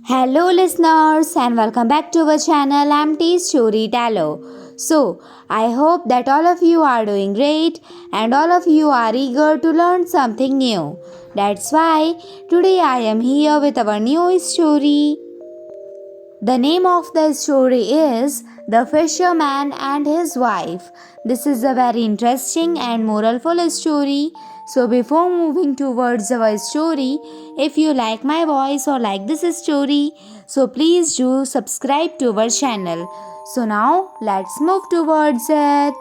Hello, listeners, and welcome back to our channel. I'm Storyteller. So, I hope that all of you are doing great and all of you are eager to learn something new. That's why today I am here with our new story. The name of the story is The Fisherman and His Wife. This is a very interesting and moralfull story. So, before moving towards our story, if you like my voice or like this story, so please do subscribe to our channel. So, now let's move towards it.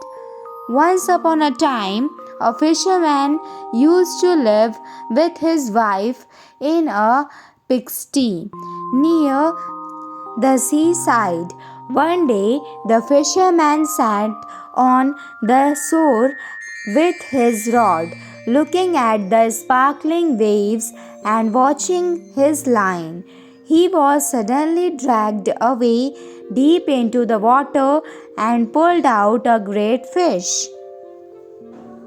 Once upon a time, a fisherman used to live with his wife in a pigsty near the seaside. One day, the fisherman sat on the shore with his rod, looking at the sparkling waves and watching his line. He was suddenly dragged away deep into the water and pulled out a great fish.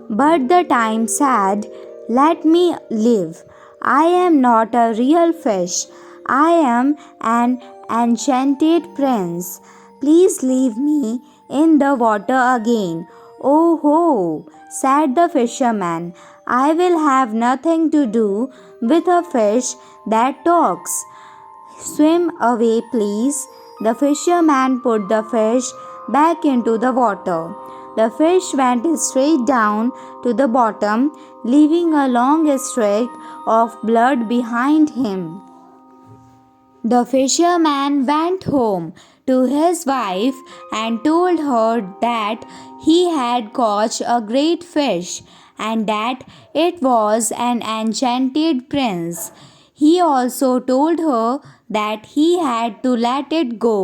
But the time said, "Let me live. I am not a real fish. I am an enchanted prince. Please leave me in the water again." "Oh ho," said the fisherman. "I will have nothing to do with a fish that talks. Swim away, please." The fisherman put the fish back into the water. The fish went straight down to the bottom, leaving a long streak of blood behind him. The fisherman went home to his wife and told her that he had caught a great fish and that it was an enchanted prince. He also told her that he had to let it go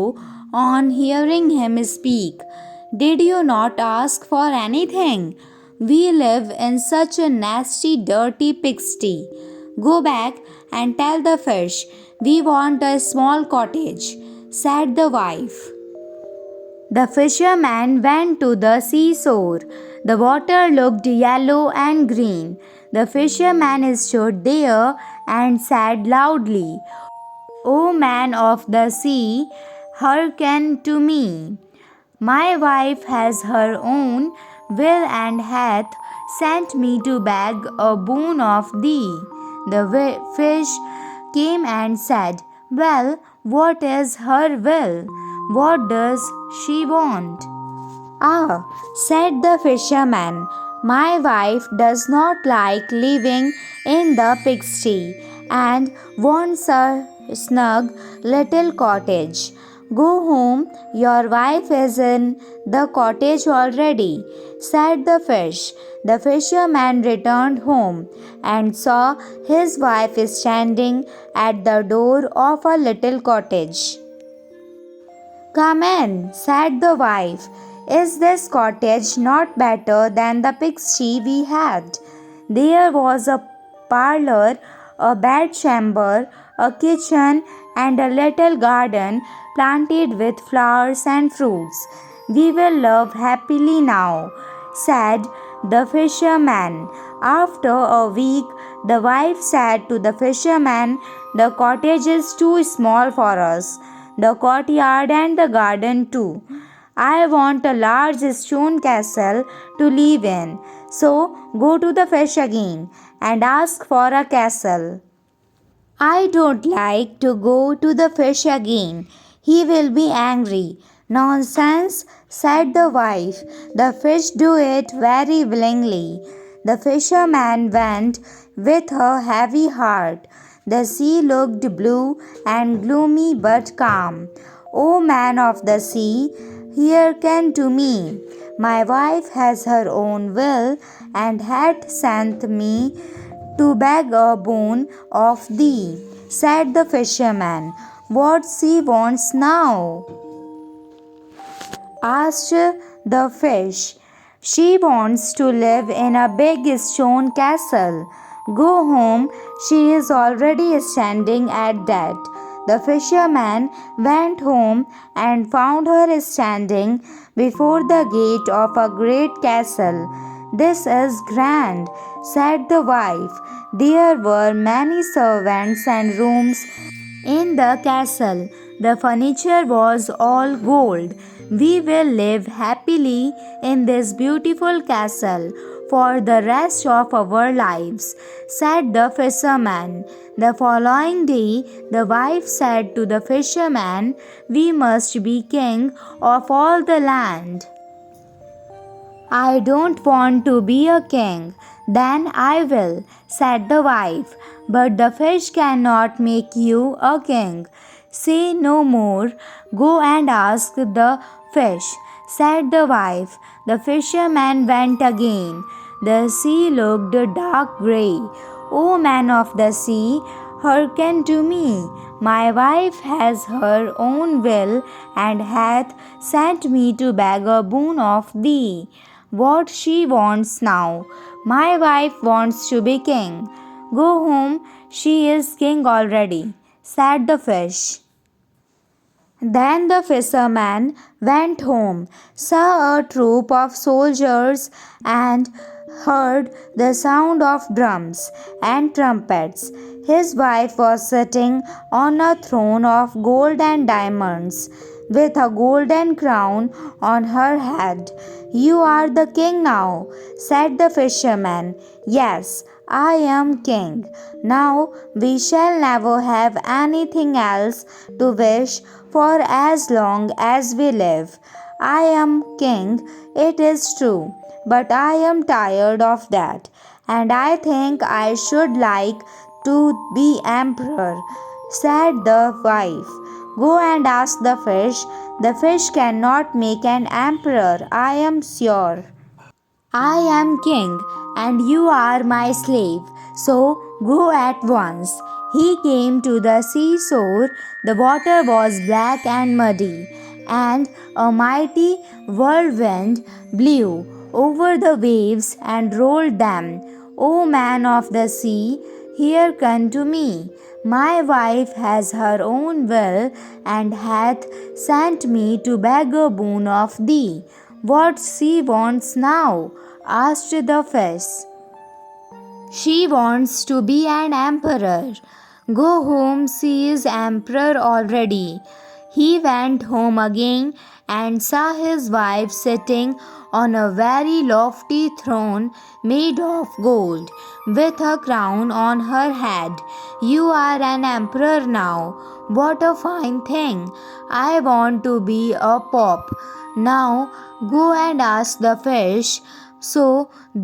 on hearing him speak. "Did you not ask for anything? We live in such a nasty, dirty pigsty. Go back and tell the fish we want a small cottage," said the wife. The fisherman went to the seashore. The water looked yellow and green. The fisherman stood there and said loudly, "O man of the sea, hearken to me. My wife has her own will and hath sent me to beg a boon of thee." The fish came and said, "Well, what is her will? What does she want?" "Ah," said the fisherman, "my wife does not like living in the pigsty and wants a snug little cottage." "Go home, your wife is in the cottage already," said the fish. The fisherman returned home and saw his wife standing at the door of a little cottage. "Come in," said the wife. "Is this cottage not better than the pigsty we had?" There was a parlor, a bedchamber, a kitchen, and a little garden planted with flowers and fruits. "We will live happily now," said the fisherman. After a week, the wife said to the fisherman, "The cottage is too small for us, the courtyard and the garden too. I want a large stone castle to live in. So go to the fish again and ask for a castle." "I don't like to go to the fish again. He will be angry." "Nonsense," said the wife. "The fish do it very willingly." The fisherman went with a heavy heart. The sea looked blue and gloomy but calm. "O man of the sea, hearken to me. My wife has her own will and hath sent me to beg a boon of thee," said the fisherman. "What she wants now?" asked the fish. "She wants to live in a big stone castle. Go home, she is already standing at that." The fisherman went home and found her standing before the gate of a great castle. "This is grand," said the wife. There were many servants and rooms In the castle, the furniture was all gold. We will live happily in this beautiful castle for the rest of our lives, said the fisherman. The following day, the wife said to the fisherman, "We must be king of all the land." "I don't want to be a king." "Then I will," said the wife. "But the fish cannot make you a king." "Say no more. Go and ask the fish," said the wife. The fisherman went again. The sea looked dark grey. "O man of the sea, hearken to me. My wife has her own will, and hath sent me to beg a boon of thee. What she wants now? My wife wants to be king." "Go home, she is king already," said the fish. Then the fisherman went home, saw a troop of soldiers, and heard the sound of drums and trumpets. His wife was sitting on a throne of gold and diamonds, with a golden crown on her head. "You are the king now," said the fisherman. "Yes, I am king. Now we shall never have anything else to wish for as long as we live. I am king, it is true, but I am tired of that, and I think I should like to be emperor," said the wife. "Go and ask the fish. The fish cannot make an emperor, I am sure. I am king, and you are my slave, so go at once." He came to the seashore. The water was black and muddy, and a mighty whirlwind blew over the waves and rolled them. "O man of the sea, hearken to me. My wife has her own will, and hath sent me to beg a boon of thee." "What she wants now?" asked the fish. "She wants to be an emperor." "Go home, she is emperor already." He went home again and saw his wife sitting on a very lofty throne made of gold, with a crown on her head. "You are an emperor now. What a fine thing! I want to be a pope. Now go and ask the fish." So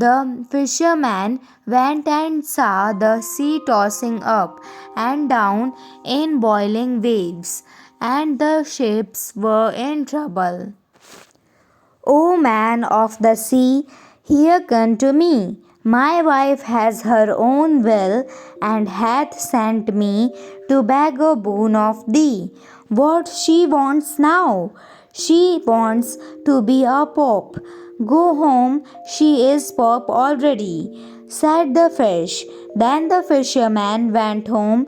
the fisherman went and saw the sea tossing up and down in boiling waves, and the ships were in trouble. "O man of the sea, hearken to me. My wife has her own will, and hath sent me to beg a boon of thee." "What she wants now?" "She wants to be a pope." "Go home, she is pope already," said the fish. Then the fisherman went home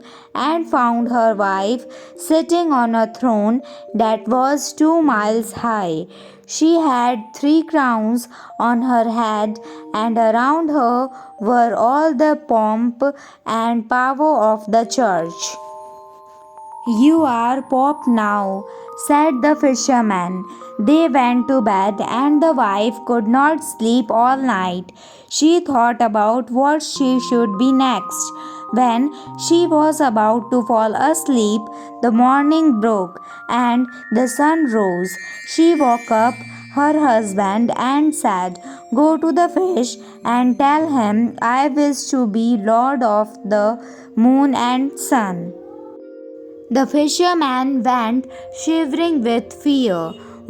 and found her wife sitting on a throne that was 2 miles high. She had 3 crowns on her head, and around her were all the pomp and power of the church. "You are pope now," said the fisherman. They went to bed, and the wife could not sleep all night. She thought about what she should be next. When she was about to fall asleep, the morning broke and the sun rose. She woke up her husband and said, "Go to the fish and tell him I wish to be lord of the moon and sun." The fisherman went shivering with fear.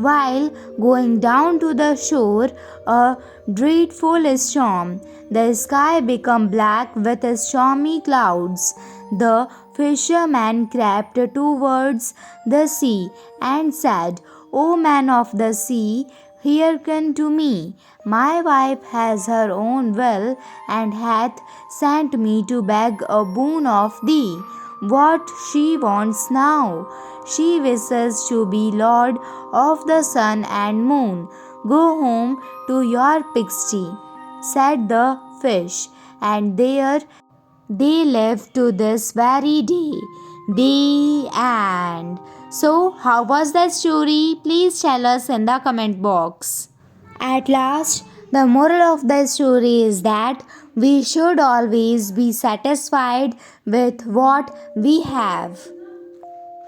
While going down to the shore, a dreadful storm. The sky became black with stormy clouds. The fisherman crept towards the sea and said, "O man of the sea, hearken to me. My wife has her own will, and hath sent me to beg a boon of thee. What she wants now? She wishes to be lord of the sun and moon." "Go home to your pigstye," said the fish, "and there they live to this very day. The end. So, how was that story? Please tell us in the comment box. At last, the moral of the story is that we should always be satisfied with what we have.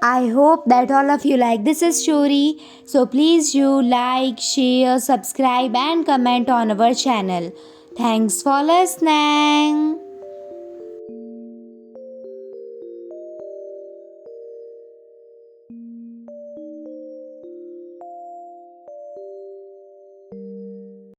I hope that all of you like this story. So please do like, share, subscribe and comment on our channel. Thanks for listening.